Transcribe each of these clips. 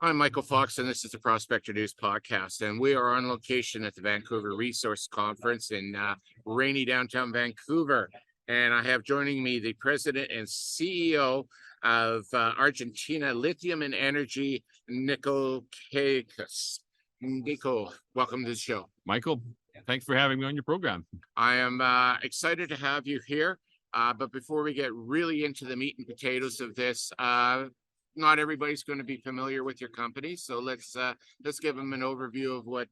I'm Michael Fox, and this is the Prospector News Podcast. And we are on location at the Vancouver Resource Conference in rainy downtown Vancouver. And I have joining me the president and CEO of Argentina Lithium and Energy, Nikolaos Cacos. Nico, welcome to the show. Michael, thanks for having me on your program. I am excited to have you here. But before we get really into the meat and potatoes of this, not everybody's going to be familiar with your company, so let's give them an overview of what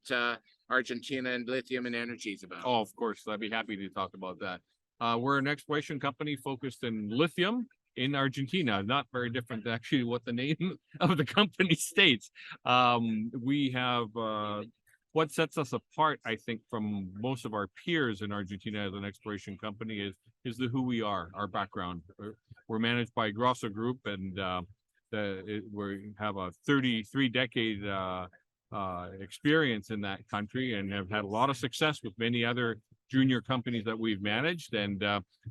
Argentina and Lithium and Energy is about. Oh, of course, I'd be happy to talk about that. We're an exploration company focused in lithium in Argentina. Not very different, actually, what the name of the company states. We have what sets us apart, I think, from most of our peers in Argentina as an exploration company is who we are, our background. We're managed by Grosso Group, and we have a 33-decade experience in that country and have had a lot of success with many other junior companies that we've managed. And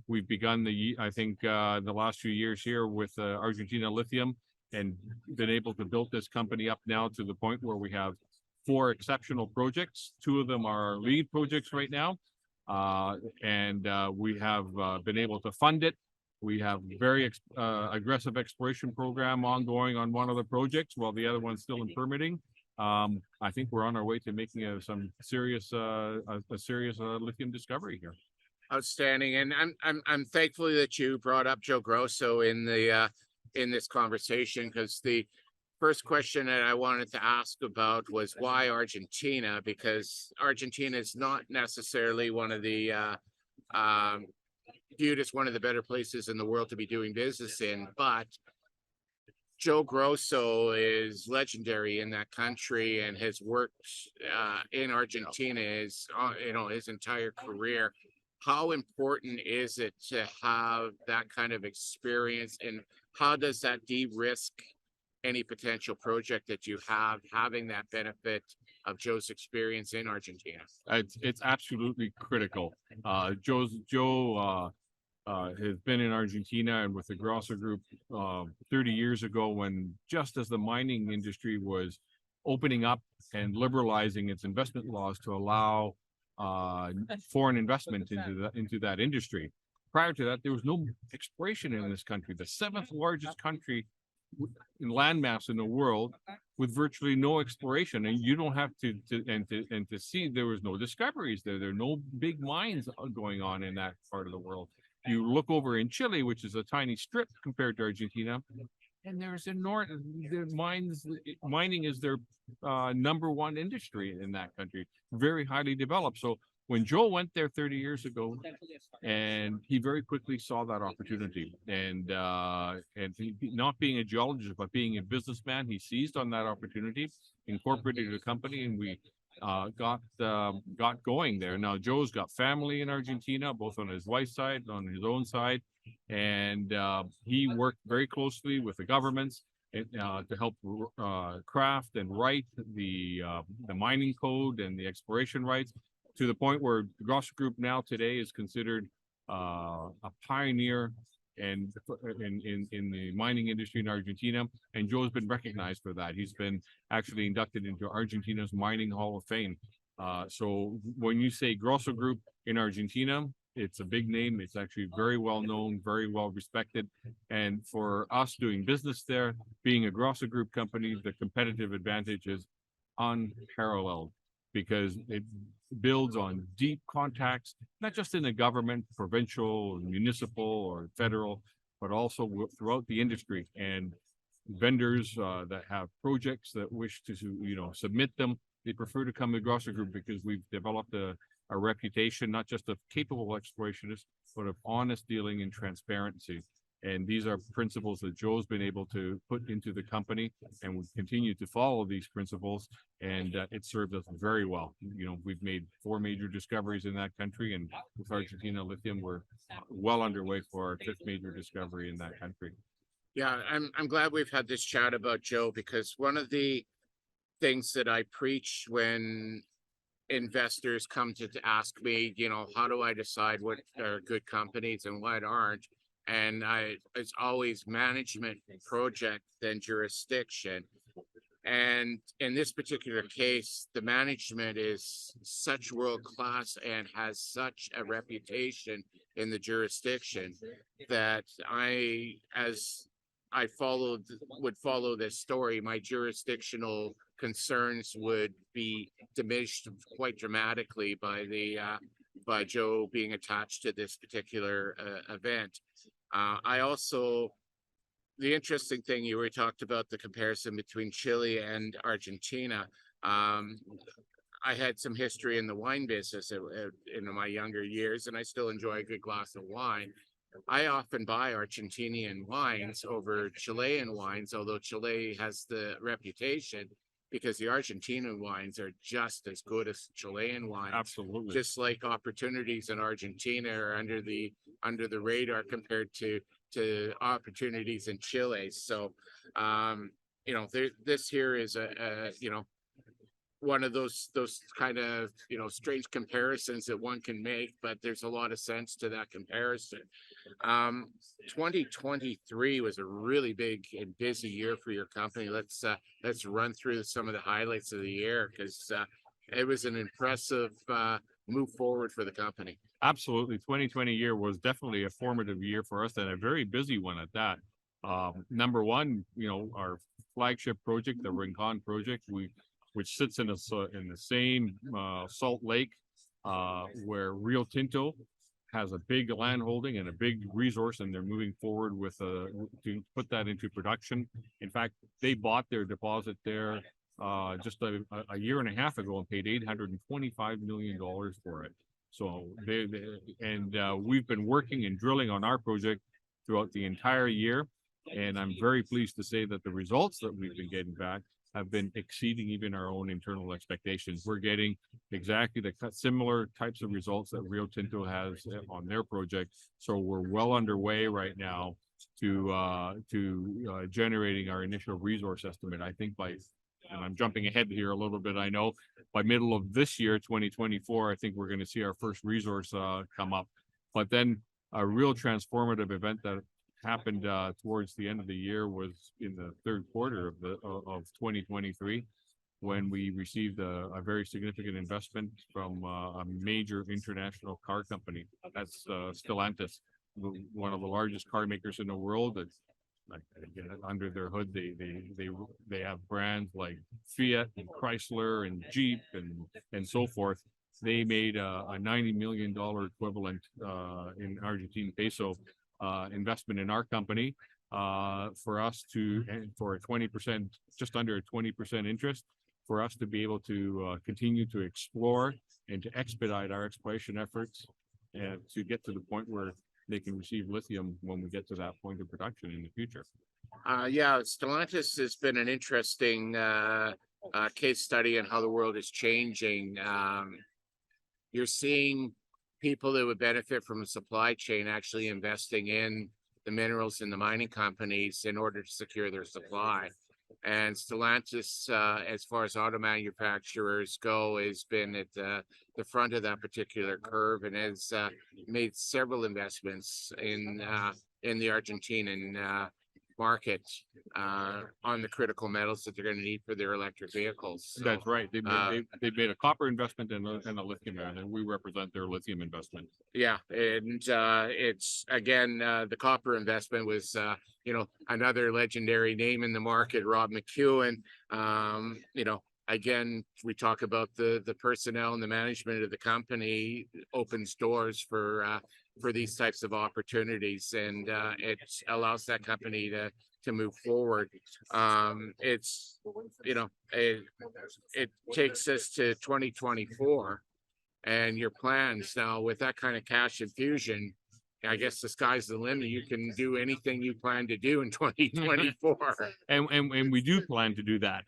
we've begun the last few years here with Argentina Lithium and been able to build this company up now to the point where we have 4 exceptional projects. 2 of them are our lead projects right now. And we have been able to fund it. We have very aggressive exploration program ongoing on one of the projects, while the other one's still in permitting. I think we're on our way to making some serious lithium discovery here. Outstanding, and I'm thankful that you brought up Joe Grosso in this conversation, because the first question that I wanted to ask about was why Argentina, because Argentina is not necessarily one of the viewed as one of the better places in the world to be doing business in, but Joe Grosso is legendary in that country and has worked in Argentina his entire career. How important is it to have that kind of experience, and how does that de-risk any potential project that you have, having that benefit of Joe's experience in Argentina? It's absolutely critical. Joe has been in Argentina and with the Grosso Group 30 years ago, when just as the mining industry was opening up and liberalizing its investment laws to allow foreign investment into that industry. Prior to that, there was no exploration in this country, the 7th largest country in landmass in the world, with virtually no exploration. And you don't have to see, there was no discoveries there. There are no big mines going on in that part of the world. You look over in Chile, which is a tiny strip compared to Argentina, and there's enormous mines. Mining is their number 1 industry in that country, very highly developed. So when Joe went there 30 years ago, and he very quickly saw that opportunity, and he, not being a geologist but being a businessman, he seized on that opportunity, incorporated a company, and we got going there. Now Joe's got family in Argentina, both on his wife's side, on his own side, and he worked very closely with the governments to help craft and write the mining code and the exploration rights, to the point where the Grosso Group now today is considered a pioneer and in the mining industry in Argentina, and Joe's been recognized for that. He's been actually inducted into Argentina's Mining Hall of Fame. So when you say Grosso Group in Argentina, it's a big name. It's actually very well known, very well respected. And for us doing business there, being a Grosso Group company, the competitive advantage is unparalleled, because it builds on deep contacts, not just in the government, provincial, municipal, or federal, but also throughout the industry. And vendors that have projects that wish to, submit them, they prefer to come to Grosso Group, because we've developed a reputation, not just of capable explorationists, but of honest dealing and transparency. And these are principles that Joe's been able to put into the company, and we continue to follow these principles, and it served us very well. We've made 4 major discoveries in that country, and with Argentina Lithium, we're well underway for our 5th major discovery in that country. Yeah, I'm glad we've had this chat about Joe, because one of the things that I preach when investors come to ask me, how do I decide what are good companies and what aren't? And it's always management, project, then jurisdiction. And in this particular case, the management is such world class and has such a reputation in the jurisdiction that as I would follow this story, my jurisdictional concerns would be diminished quite dramatically by Joe being attached to this particular event. I also The interesting thing you were talked about the comparison between Chile and Argentina. I had some history in the wine business in my younger years, and I still enjoy a good glass of wine. I often buy Argentinian wines over Chilean wines, although Chile has the reputation because the Argentinian wines are just as good as Chilean wines. Absolutely. Just like opportunities in Argentina are under the radar compared to opportunities in Chile. So, this here is one of those kind of strange comparisons that one can make, but there's a lot of sense to that comparison. 2023 was a really big and busy year for your company. Let's run through some of the highlights of the year, because it was an impressive move forward for the company. Absolutely. 2020 year was definitely a formative year for us, and a very busy one at that. Number one, our flagship project, the Rincon project, which sits in the same Salt Lake where Rio Tinto has a big land holding and a big resource, and they're moving forward with to put that into production. In fact, they bought their deposit there just a year and a half ago and paid $825 million for it. So we've been working and drilling on our project throughout the entire year, and I'm very pleased to say that the results that we've been getting back have been exceeding even our own internal expectations. We're getting exactly the similar types of results that Rio Tinto has on their project. So we're well underway right now to generating our initial resource estimate. I think and I'm jumping ahead here a little bit, I know, by middle of this year, 2024, I think we're going to see our first resource come up. But then a real transformative event that happened towards the end of the year was in the third quarter of 2023, when we received a very significant investment from a major international car company. That's Stellantis, one of the largest car makers in the world. That's under their hood, they have brands like Fiat and Chrysler and Jeep and so forth. They made a $90 million equivalent in Argentine peso investment in our company for a 20%, just under a 20% interest, for us to be able to continue to explore and to expedite our exploration efforts and to get to the point where they can receive lithium when we get to that point of production in the future. Stellantis has been an interesting case study on how the world is changing. You're seeing people that would benefit from a supply chain actually investing in the minerals in the mining companies in order to secure their supply. And Stellantis, as far as auto manufacturers go, has been at the front of that particular curve and has made several investments in the Argentinian market on the critical metals that they're going to need for their electric vehicles. So, that's right. They made a copper investment and a lithium, and we represent their lithium investment. Yeah, and it's again the copper investment was another legendary name in the market, Rob McEwen. Again, we talk about the personnel and the management of the company opens doors for these types of opportunities, and it allows that company to move forward. It takes us to 2024, and your plans now with that kind of cash infusion, I guess the sky's the limit. You can do anything you plan to do in 2024. And we do plan to do that.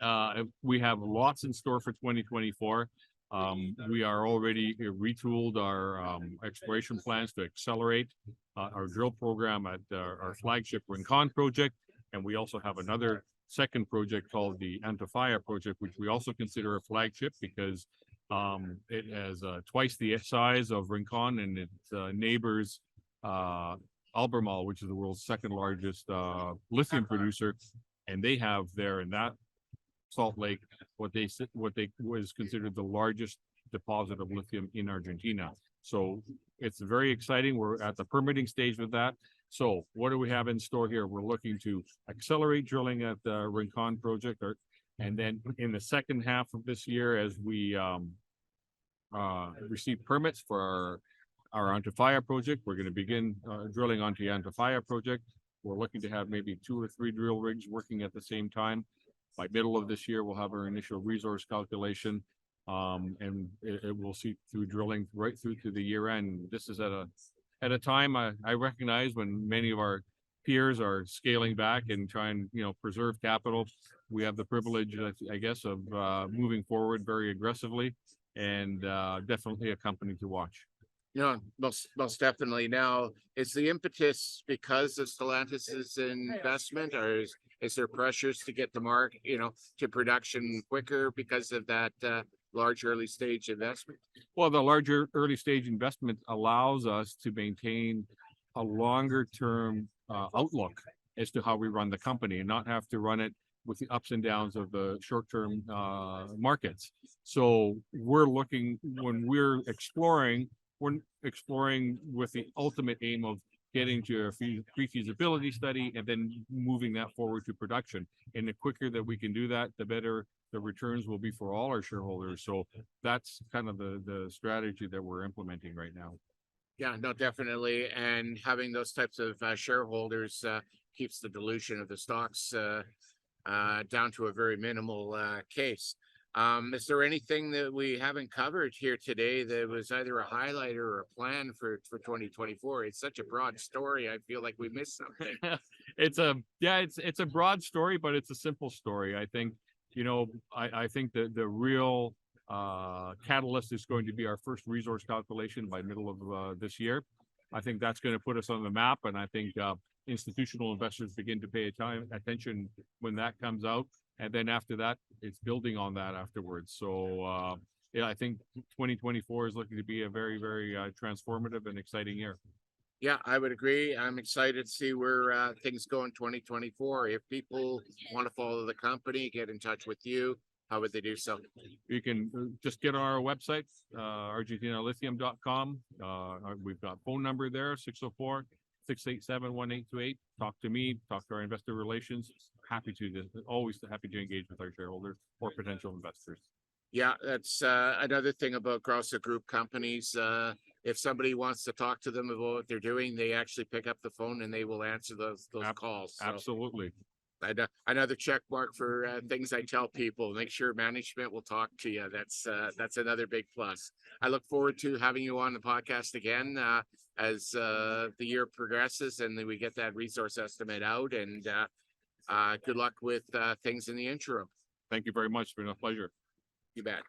We have lots in store for 2024. We are already retooled our exploration plans to accelerate our drill program at our flagship Rincon project. And we also have another second project called the Antofalla project, which we also consider a flagship because it has twice the size of Rincon, and its neighbors Albemarle, which is the world's second largest lithium producer, and they have there in that Salt Lake, what they was considered the largest deposit of lithium in Argentina. So it's very exciting. We're at the permitting stage with that. So what do we have in store here? We're looking to accelerate drilling at the Rincon project, and then in the second half of this year, as we receive permits for our Antofalla project, we're going to begin drilling onto the Antofalla project. We're looking to have maybe 2 or 3 drill rigs working at the same time. By middle of this year, we'll have our initial resource calculation, and it will see through drilling right through to the year end. This is at a time I recognize when many of our peers are scaling back and trying, preserve capital. We have the privilege, I guess, of moving forward very aggressively, and definitely a company to watch. Most definitely. Now, is the impetus because of Stellantis's investment, or is there pressures to get the market, to production quicker because of that large early stage investment? Well, the larger early stage investment allows us to maintain a longer term outlook as to how we run the company and not have to run it with the ups and downs of the short-term markets. So we're looking, when we're exploring with the ultimate aim of getting to a pre-feasibility study and then moving that forward to production. And the quicker that we can do that, the better the returns will be for all our shareholders. So that's kind of the strategy that we're implementing right now. Yeah, no, definitely. And having those types of shareholders keeps the dilution of the stocks down to a very minimal case. Is there anything that we haven't covered here today that was either a highlight or a plan for 2024? It's such a broad story. I feel like we missed something. It's a broad story, but it's a simple story. I think, I think the real catalyst is going to be our first resource calculation by middle of this year. I think that's going to put us on the map, and I think institutional investors begin to pay attention when that comes out. And then after that, it's building on that afterwards. So, I think 2024 is looking to be a very, very transformative and exciting year. Yeah, I would agree. I'm excited to see where things go in 2024. If people want to follow the company, get in touch with you, how would they do so? You can just get on our website, argentinalithium.com. We've got phone number there, 604-687-1828. Talk to me, talk to our investor relations. Always happy to engage with our shareholders or potential investors. Yeah, that's another thing about Grosso Group companies. If somebody wants to talk to them about what they're doing, they actually pick up the phone and they will answer those calls. So absolutely. Another check mark for things I tell people. Make sure management will talk to you. That's another big plus. I look forward to having you on the podcast again as the year progresses and then we get that resource estimate out. And good luck with things in the interim. Thank you very much. It's been a pleasure. You bet.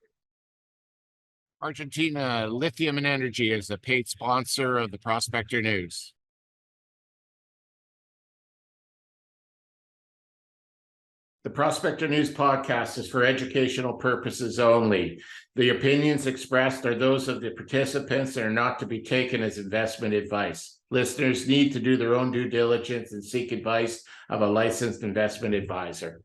Argentina Lithium Energy is the paid sponsor of the Prospector News. The Prospector News podcast is for educational purposes only. The opinions expressed are those of the participants and are not to be taken as investment advice. Listeners need to do their own due diligence and seek advice of a licensed investment advisor.